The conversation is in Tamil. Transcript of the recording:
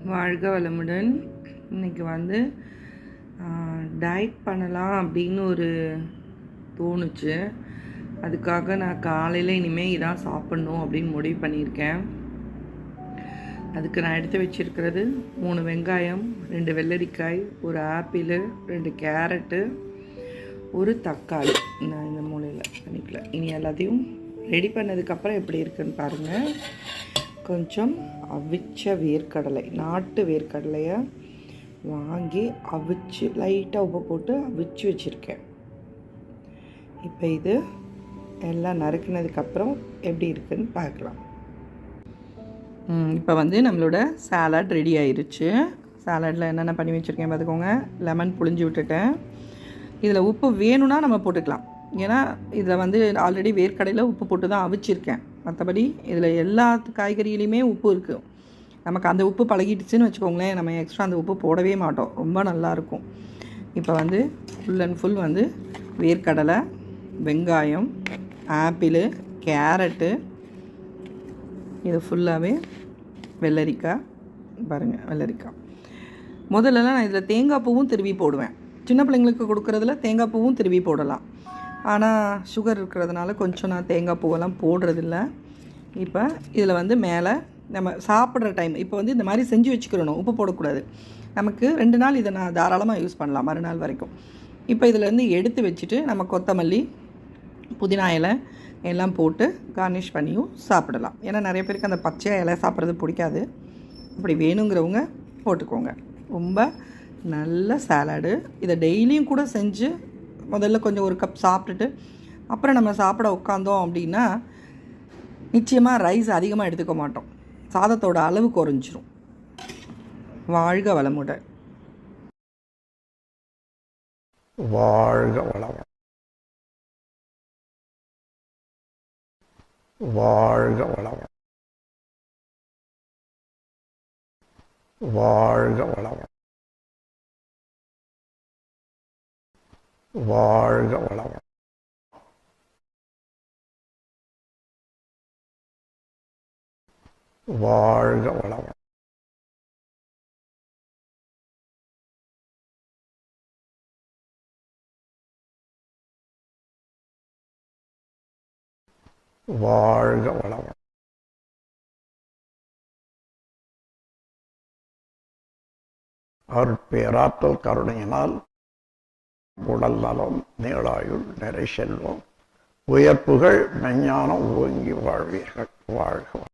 வாழ்க வளமுடன். இன்றைக்கி வந்து டயட் பண்ணலாம் அப்படின்னு ஒரு தோணுச்சு. அதுக்காக நான் காலையில் இனிமேல் இதான் சாப்பிட்ணும் அப்படின்னு முடிவு பண்ணியிருக்கேன். அதுக்கு நான் எடுத்து வச்சுருக்கிறது 3 வெங்காயம், 2 வெள்ளரிக்காய், ஒரு ஆப்பிள், 2 கேரட்டு, ஒரு தக்காளி. நான் இந்த மூலையில் பண்ணிக்கல. இனி எல்லாத்தையும் ரெடி பண்ணதுக்கப்புறம் எப்படி இருக்குன்னு பாருங்கள். கொஞ்சம் அவிச்ச வேர்க்கடலை, நாட்டு வேர்க்கடலையை வாங்கி அவிச்சு லைட்டாக உப்பு போட்டு அவிச்சு வச்சுருக்கேன். இப்போ இது எல்லாம் நறுக்கினதுக்கப்புறம் எப்படி இருக்குதுன்னு பார்க்கலாம். இப்போ வந்து நம்மளோட சாலட் ரெடி ஆயிடுச்சு. சாலட்டில் என்னென்ன பண்ணி வச்சுருக்கேன் பார்த்துக்கோங்க. லெமன் புழிஞ்சு விட்டுட்டேன். இதில் உப்பு வேணும்னா நம்ம போட்டுக்கலாம். ஏன்னா இதில் வந்து ஆல்ரெடி வேர்க்கடையில் உப்பு போட்டு தான் அவிச்சிருக்கேன். மற்றபடி இதில் எல்லா காய்கறியிலையுமே உப்பு இருக்குது. நமக்கு அந்த உப்பு பழகிடுச்சுன்னு வச்சுக்கோங்களேன், நம்ம எக்ஸ்ட்ரா அந்த உப்பு போடவே மாட்டோம். ரொம்ப நல்லாயிருக்கும். இப்போ வந்து ஃபுல் அண்ட் ஃபுல் வந்து வேர்க்கடலை, வெங்காயம், ஆப்பிள், கேரட்டு, இது ஃபுல்லாகவே வெள்ளரிக்காய். பாருங்கள், வெள்ளரிக்காய். முதல்லலாம் நான் இதில் தேங்காய் பூவும் திருவி போடுவேன். சின்ன பிள்ளைங்களுக்கு கொடுக்குறதுல தேங்காய் பூவும் திருவி போடலாம். ஆனால் சுகர் இருக்கிறதுனால கொஞ்சம் நான் தேங்காய் பூவெல்லாம் போடுறதில்ல. இப்போ இதில் வந்து மேலே நம்ம சாப்பிட்ற டைம் இப்போ வந்து இந்த மாதிரி செஞ்சு வச்சுக்கிறணும். உப்பு போடக்கூடாது. நமக்கு 2 நாள் இதை நான் தாராளமாக யூஸ் பண்ணலாம், மறுநாள் வரைக்கும். இப்போ இதிலேருந்து எடுத்து வச்சுட்டு நம்ம கொத்தமல்லி, புதினா இலை எல்லாம் போட்டு கார்னிஷ் பண்ணியும் சாப்பிடலாம். ஏன்னா நிறைய பேருக்கு அந்த பச்சையாக இலை சாப்பிட்றது பிடிக்காது. அப்படி வேணுங்கிறவங்க போட்டுக்கோங்க. ரொம்ப நல்ல சாலடு. இதை டெய்லியும் கூட செஞ்சு முதல்ல கொஞ்சம் ஒரு கப் சாப்பிட்டுட்டு அப்புறம் நம்ம சாப்பிட உட்காந்தோம் அப்படின்னா நிச்சயமாக ரைஸ் அதிகமாக எடுத்துக்க மாட்டோம். சாதத்தோட அளவு குறைஞ்சிரும். வாழ்க வளமுடன். வாழ்க வளமுடன். வாழ்க வளமுடன். வாழ்க வளமுடன். வாழ்க வளமுடன். வாழ்க வளமுடன். வாழ்க வளமுடன். அருட்பேராற்றல் கருணையினால் உடல் நலம், நீளாயுள், நிறை செல்வம், உயர்ப்புகள், மெஞ்ஞானம் ஓங்கி வாழ்வீர்கள். வாழ்க.